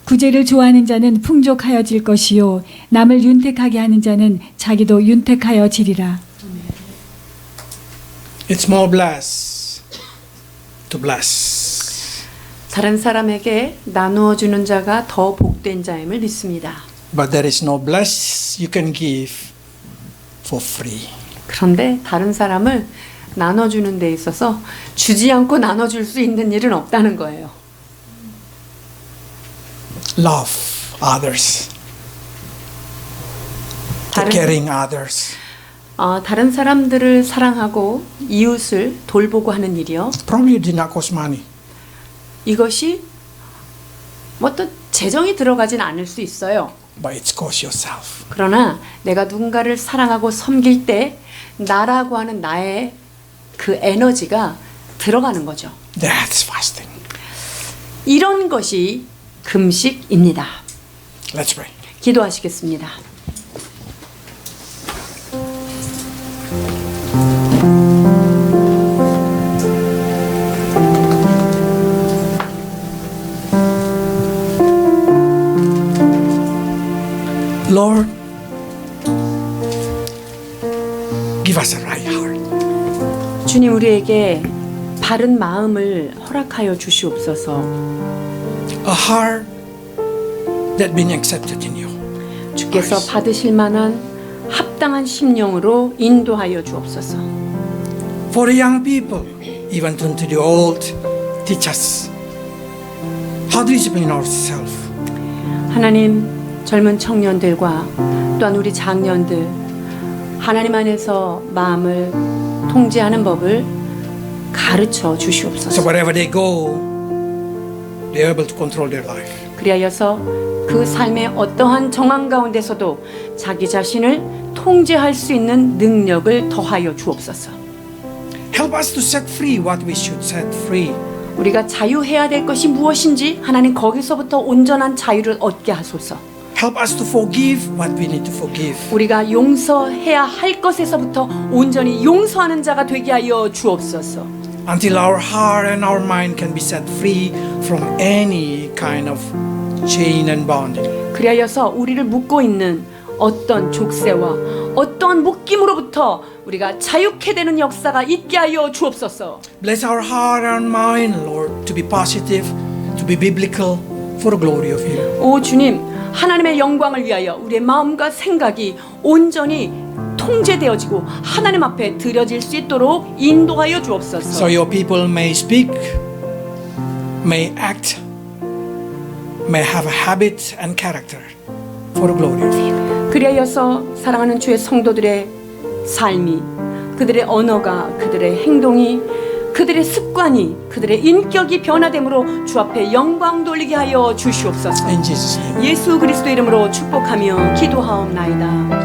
구제를 좋아하는 자는 풍족하여질 것이요 남을 윤택하게 하는 자는 자기도 윤택하여지리라. It's more blessed to bless. 다른 사람에게 나누어 주는 자가 더 복된 자임을 믿습니다. But there is no bless you can give for free. 그런데 다른 사람을 나눠주는 데 있어서 주지 않고 나눠줄 수 있는 일은 없다는 거예요. Love others. 다른- Caring others. 다른 사람들을 사랑하고 이웃을 돌보고 하는 일이요. Probably did not cost money. 이것이 어떤 재정이 들어가진 않을 수 있어요. But it's cost yourself. 그러나 내가 누군가를 사랑하고 섬길 때 나라고 하는 나의 그 에너지가 들어가는 거죠. That's fasting. 이런 것이 금식입니다. Let's pray. 기도하시겠습니다. Lord, give us a right heart. 주님, 우리에게 바른 마음을 허락하여 주시옵소서. A heart that been accepted in you. 주께서 받으실 만한 합당한 심령으로 인도하여 주옵소서. For the young people, even to the old, teach us how to discipline ourselves. 하나님, 젊은 청년들과 또한 우리 장년들, 하나님 안에서 마음을 통제하는 법을 가르쳐 So 주시옵소서. wherever they go, they are able to control their life. 그리하여서 그 삶의 어떠한 정황 가운데서도 자기 자신을 통제할 수 있는 능력을 더하여 주옵소서. Help us to set free what we should set free. 우리가 자유해야 될 것이 무엇인지 하나님 거기서부터 온전한 자유를 얻게 하소서. Help us to forgive what we need to forgive. 우리가 용서해야 할 것에서부터 온전히 용서하는 자가 되게 하여 주옵소서. Until our heart and our mind can be set free from any kind of chain and bondage. 그리하여서 우리를 묶고 있는 어떤 족쇄와 어떠한 묶임으로부터 우리가 자유케 되는 역사가 있게 하여 주옵소서. Bless our heart and mind, Lord, to be positive, to be biblical, for the glory of you. 오 주님, 하나님의 영광을 위하여 우리의 마음과 생각이 온전히 통제되어지고 하나님 앞에 드려질 수 있도록 인도하여 So 주옵소서. your people may speak, may act, may have a habit and character for the glory of you. 그리하여서 사랑하는 주의 성도들의 삶이, 그들의 언어가, 그들의 행동이, 그들의 습관이, 그들의 인격이 변화됨으로 주 앞에 영광 돌리게 하여 주시옵소서. In Jesus' name. 예수 그리스도 이름으로 축복하며 기도하옵나이다.